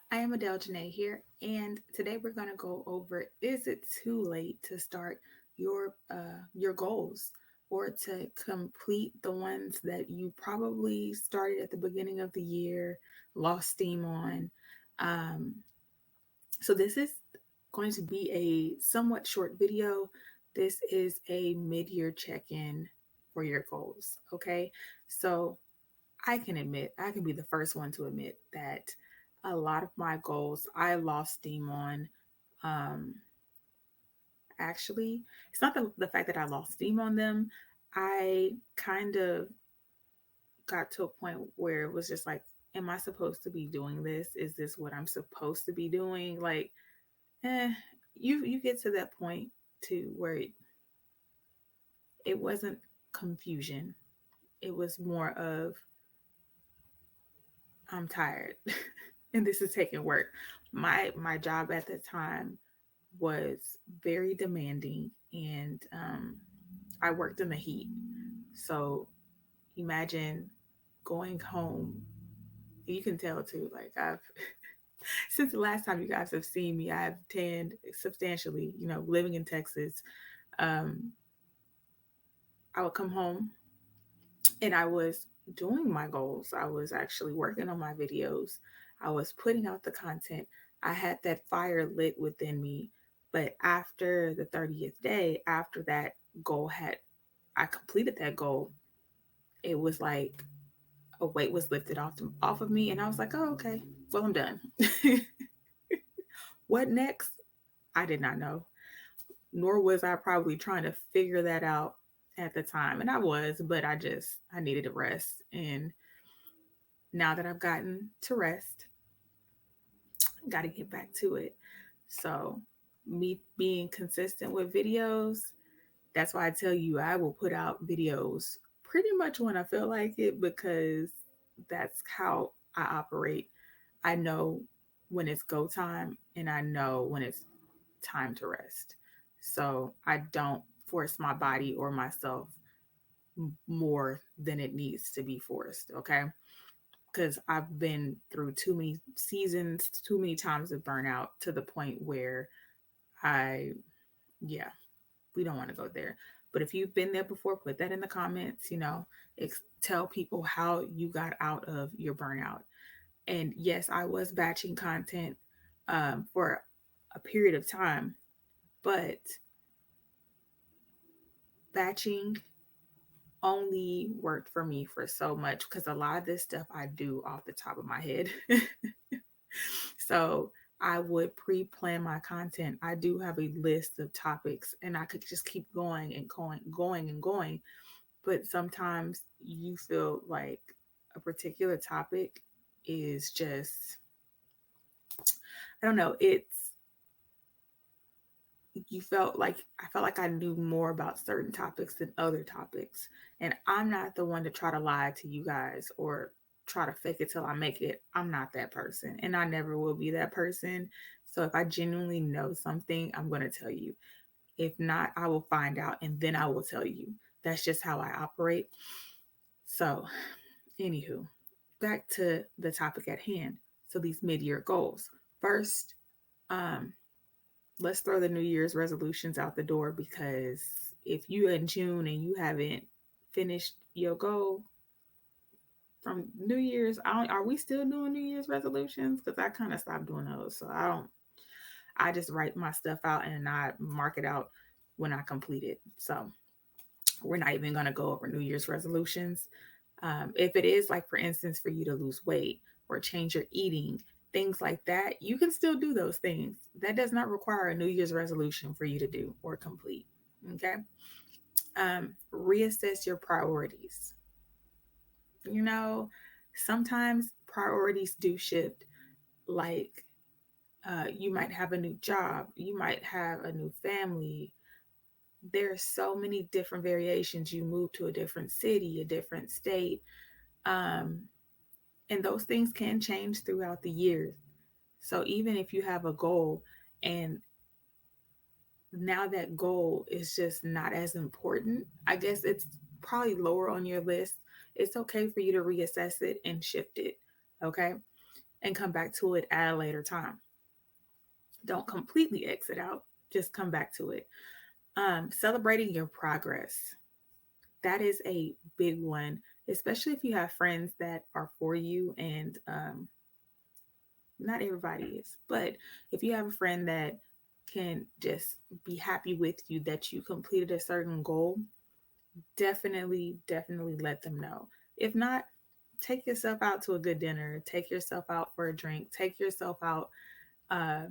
I am Adele Janae here, and today we're going to go over: is it too late to start your goals or to complete the ones that you probably started at the beginning of the year, lost steam on? Um, so this is going to be a somewhat short video. This is a mid-year check-in for your goals. Okay, so I can be the first one to admit that a lot of my goals I lost steam on. Um, Actually, it's not the fact that I lost steam on them. I kind of got to a point where it was just like, am I supposed to be doing this? Is this what I'm supposed to be doing? Like, eh, you get to that point too where it wasn't confusion. It was more of I'm tired and this is taking work. My job at the time was very demanding, and I worked in the heat. So imagine going home. You can tell too, like I've since the last time you guys have seen me, I've tanned substantially, living in Texas. Um, I would come home and I was doing my goals. I was actually working on my videos. I was putting out the content. I had that fire lit within me. But after the 30th day, after that goal had, I completed that goal, it was like a weight was lifted off of me. And I was like, oh, okay, well, I'm done. What next? I did not know, nor was I probably trying to figure that out at the time. And I was, but I needed a rest. And now that I've gotten to rest, got to get back to it. So, me being consistent with videos, that's why I tell you I will put out videos pretty much when I feel like it, because that's how I operate. I know when it's go time and I know when it's time to rest. So, I don't force my body or myself more than it needs to be forced. Okay, because I've been through too many seasons, too many times of burnout to the point where I, yeah, we don't want to go there. But if you've been there before, put that in the comments. Tell people how you got out of your burnout. And yes, I was batching content for a period of time, but batching only worked for me for so much because a lot of this stuff I do off the top of my head. So I would pre plan my content. I do have a list of topics and I could just keep going and going and going. But sometimes you feel like a particular topic is just, I don't know, I felt like I knew more about certain topics than other topics. And I'm not the one to try to lie to you guys or try to fake it till I make it. I'm not that person and I never will be that person. So if I genuinely know something, I'm going to tell you. If not, I will find out and then I will tell you. That's just how I operate. So, anywho, back to the topic at hand. So these mid-year goals. First, um, let's throw the New Year's resolutions out the door, because if you in June and you haven't finished your goal from New Year's, are we still doing New Year's resolutions? Because I kind of stopped doing those. So I don't. I just write my stuff out and I mark it out when I complete it. So we're not even going to go over New Year's resolutions. If it is, like, for instance, for you to lose weight or change your eating, things like that, you can still do those things. That does not require a New Year's resolution for you to do or complete. Okay. Reassess your priorities. You know, sometimes priorities do shift. Like, you might have a new job, you might have a new family. There's so many different variations. You move to a different city, a different state. Um, and those things can change throughout the years. So even if you have a goal and now that goal is just not as important, I guess it's probably lower on your list. It's okay for you to reassess it and shift it. Okay. and come back to it at a later time. Don't completely exit out, just come back to it. Celebrating your progress. That is a big one, especially if you have friends that are for you. And not everybody is, but if you have a friend that can just be happy with you that you completed a certain goal, definitely let them know. If not, take yourself out to a good dinner, take yourself out for a drink, take yourself out, uh,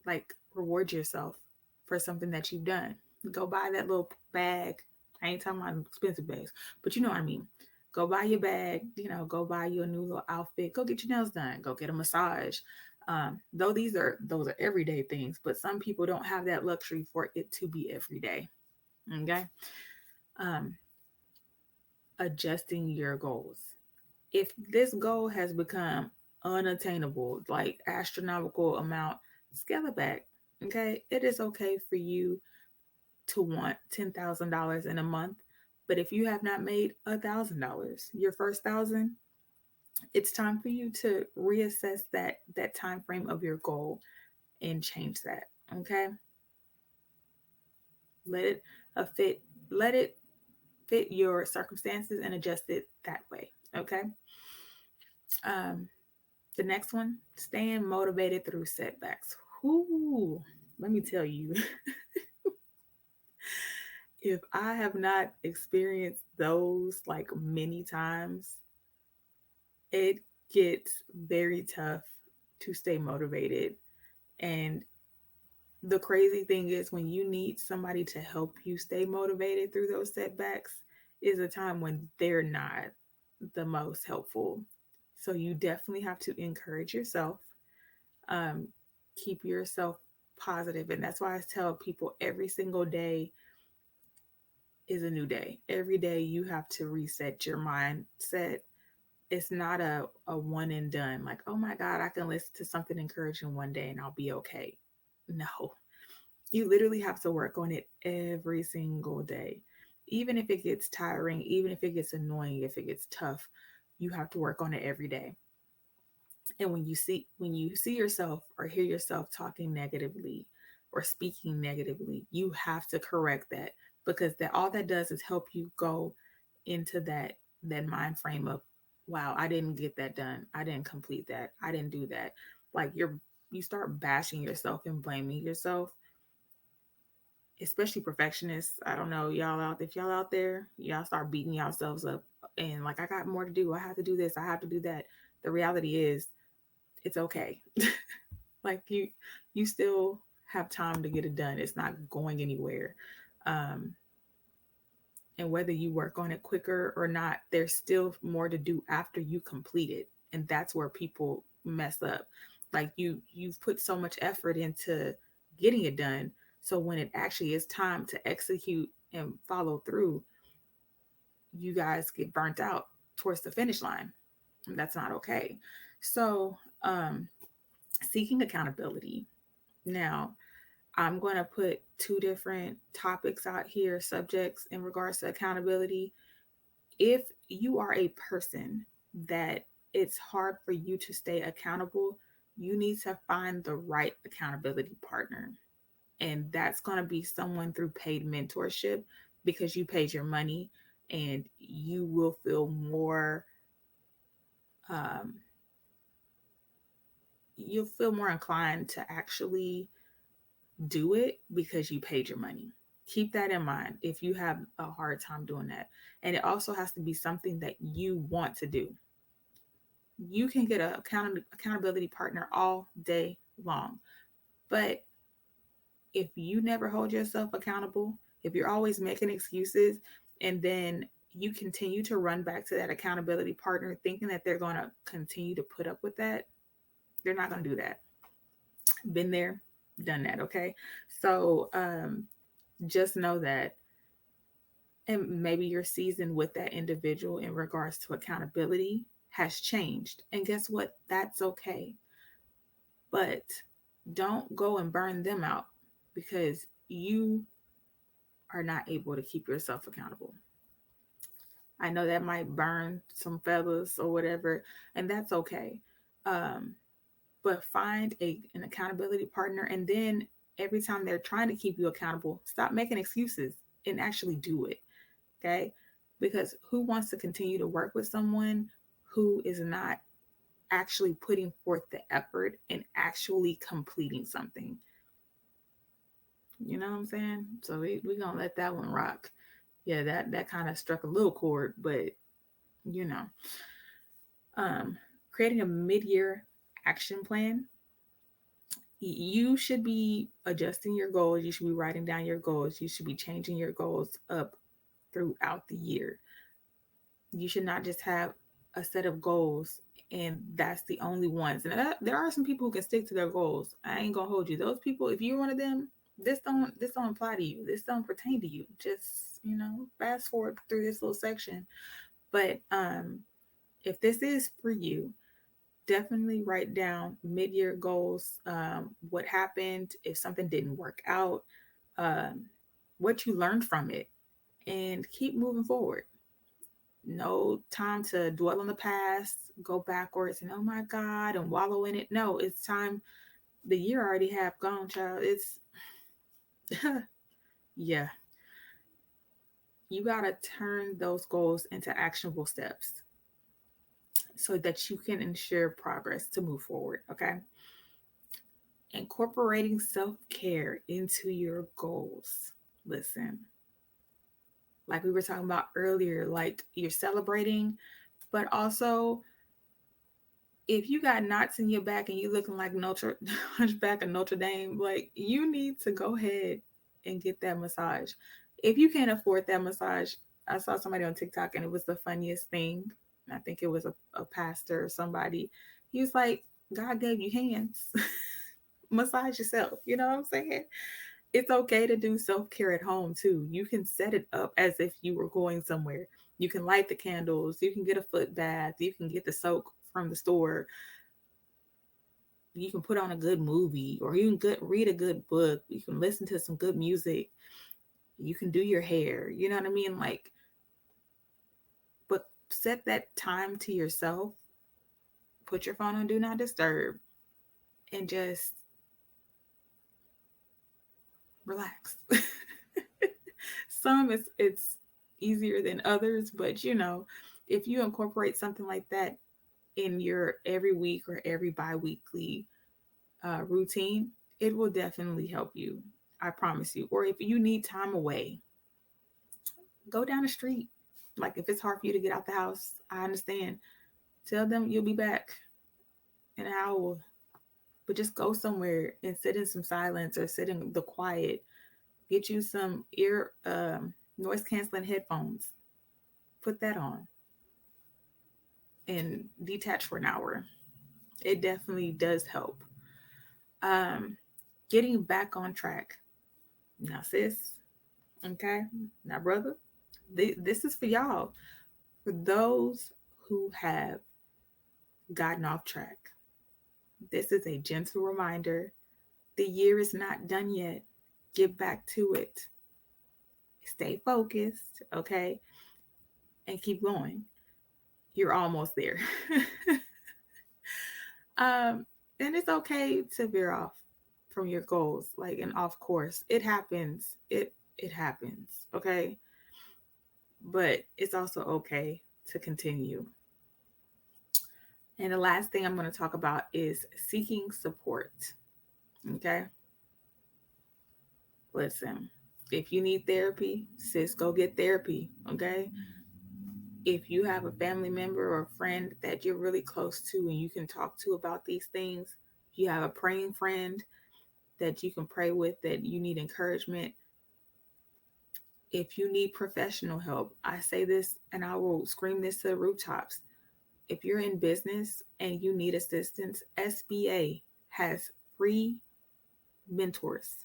like reward yourself for something that you've done. Go buy that little bag. I ain't talking about expensive bags, but you know what I mean. Go buy your bag, go buy you a new little outfit, go get your nails done, go get a massage. Though those are everyday things, but some people don't have that luxury for it to be every day. Okay. Um, Adjusting your goals. If this goal has become unattainable, like astronomical amount, scale it back. Okay. It is okay for you to want $10,000 in a month. But if you have not made $1,000, your first thousand, it's time for you to reassess that time frame of your goal and change that. Okay. Let it fit, let it fit your circumstances and adjust it that way. Okay. Um, the next one, staying motivated through setbacks. Ooh, let me tell you, if I have not experienced those like many times, it gets very tough to stay motivated. And the crazy thing is, when you need somebody to help you stay motivated through those setbacks, is a time when they're not the most helpful. So you definitely have to encourage yourself, um, keep yourself positive. And that's why I tell people every single day is a new day. Every day you have to reset your mindset. It's not a one and done, like, oh my God, I can listen to something encouraging one day and I'll be okay. No, you literally have to work on it every single day. Even if it gets tiring, even if it gets annoying, if it gets tough, you have to work on it every day. And when you see yourself or hear yourself talking negatively or speaking negatively, you have to correct that, because that all that does is help you go into that mind frame of, wow, I didn't get that done. I didn't complete that. I didn't do that. Like you start bashing yourself and blaming yourself, especially perfectionists. I don't know, y'all out, if y'all out there, y'all start beating yourselves up and like, I got more to do. I have to do this. I have to do that. The reality is, it's okay. Like you still have time to get it done. It's not going anywhere. Um, and whether you work on it quicker or not, there's still more to do after you complete it. And that's where people mess up. Like you've put so much effort into getting it done. So when it actually is time to execute and follow through, you guys get burnt out towards the finish line. And that's not okay. So seeking accountability. Now, I'm going to put two different topics out here, subjects in regards to accountability. If you are a person that it's hard for you to stay accountable, you need to find the right accountability partner. And that's going to be someone through paid mentorship, because you paid your money and you will feel more, um, you'll feel more inclined to actually do it because you paid your money. Keep that in mind if you have a hard time doing that. And it also has to be something that you want to do. You can get an accountability partner all day long. But if you never hold yourself accountable, if you're always making excuses, and then you continue to run back to that accountability partner thinking that they're going to continue to put up with that, they're not going to do that. Been there, done that. Okay. So, just know that, and maybe your season with that individual in regards to accountability has changed. And guess what? That's okay. But don't go and burn them out because you are not able to keep yourself accountable. I know that might burn some feathers or whatever, and that's okay. Um, but find an accountability partner, and then every time they're trying to keep you accountable, stop making excuses and actually do it. Okay. Because who wants to continue to work with someone who is not actually putting forth the effort and actually completing something? You know what I'm saying? So we gonna let that one rock. Yeah, that kind of struck a little chord, but you know, um, creating a mid-year action plan. You should be adjusting your goals. You should be writing down your goals. You should be changing your goals up throughout the year. You should not just have a set of goals and that's the only ones. And there are some people who can stick to their goals. I ain't gonna hold you. Those people, if you're one of them, this don't apply to you. This don't pertain to you. Just fast forward through this little section. But if this is for you, definitely write down mid-year goals. What happened if something didn't work out? Um, what you learned from it, and keep moving forward. No time to dwell on the past, go backwards, and oh my God, and wallow in it. No, it's time. The year already have gone, child. It's yeah. You gotta turn those goals into actionable steps so that you can ensure progress to move forward. Okay. Incorporating self-care into your goals. Listen, like we were talking about earlier, like you're celebrating, but also if you got knots in your back and you looking like Notre Hunchback of Notre Dame, like you need to go ahead and get that massage. If you can't afford that massage, I saw somebody on TikTok and it was the funniest thing. I think it was a pastor or somebody. He was like, God gave you hands. Massage yourself. You know what I'm saying? It's okay to do self-care at home too. You can set it up as if you were going somewhere. You can light the candles, you can get a foot bath, you can get the soak from the store, you can put on a good movie, or you can read a good book, you can listen to some good music, you can do your hair, you know what I mean? Like, but set that time to yourself, put your phone on do not disturb, and just relax. Some it's easier than others, but if you incorporate something like that in your every week or every bi-weekly routine, it will definitely help you. I promise you. Or if you need time away, go down the street. Like if it's hard for you to get out the house, I understand. Tell them you'll be back in an hour, but just go somewhere and sit in some silence or sit in the quiet. Get you some ear noise canceling headphones. Put that on and detach for an hour. It definitely does help. Um, Getting back on track. Now, sis, okay? Now, brother, this is for y'all. For those who have gotten off track, this is a gentle reminder. The year is not done yet. Get back to it. Stay focused, okay? And keep going. You're almost there. um, and it's okay to veer off from your goals, like and off course. It happens. It happens, okay? But it's also okay to continue. And the last thing I'm going to talk about is seeking support. Okay? Listen, if you need therapy, sis, go get therapy. Okay? If you have a family member or a friend that you're really close to and you can talk to about these things, you have a praying friend that you can pray with, that you need encouragement. If you need professional help, I say this and I will scream this to the rooftops. If you're in business and you need assistance, SBA has free mentors,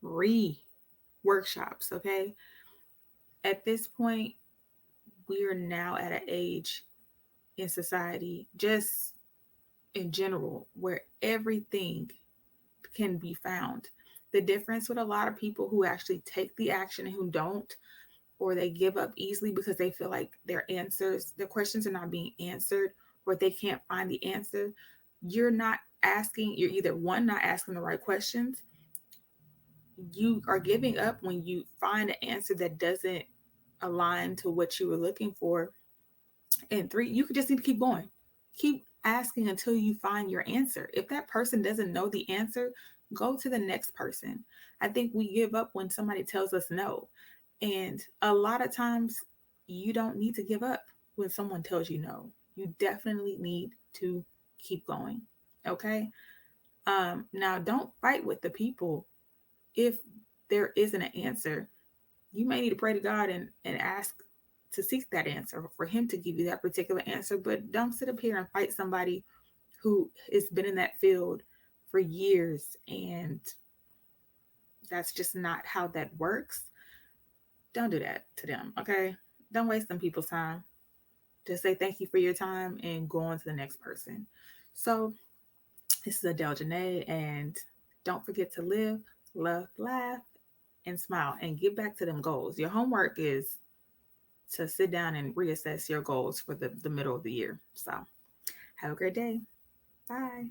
free workshops. Okay. At this point, we are now at an age in society, just in general, where everything can be found. The difference with a lot of people who actually take the action and who don't, or they give up easily because they feel like their questions are not being answered, or they can't find the answer, you're either one, not asking the right questions, you are giving up when you find an answer that doesn't align to what you were looking for, and three, you could just need to keep going. Keep asking until you find your answer. If that person doesn't know the answer, go to the next person. I think we give up when somebody tells us no. And a lot of times, you don't need to give up when someone tells you no. You definitely need to keep going. Okay. Now, don't fight with the people if there isn't an answer. You may need to pray to God and ask to seek that answer for him to give you that particular answer, but don't sit up here and fight somebody who has been in that field for years, and that's just not how that works. Don't do that to them, okay? Don't waste them people's time. Just say thank you for your time and go on to the next person. So this is Adele Janae, and don't forget to live, love, laugh, and smile, and get back to them goals. Your homework is to sit down and reassess your goals for the middle of the year. So have a great day. Bye.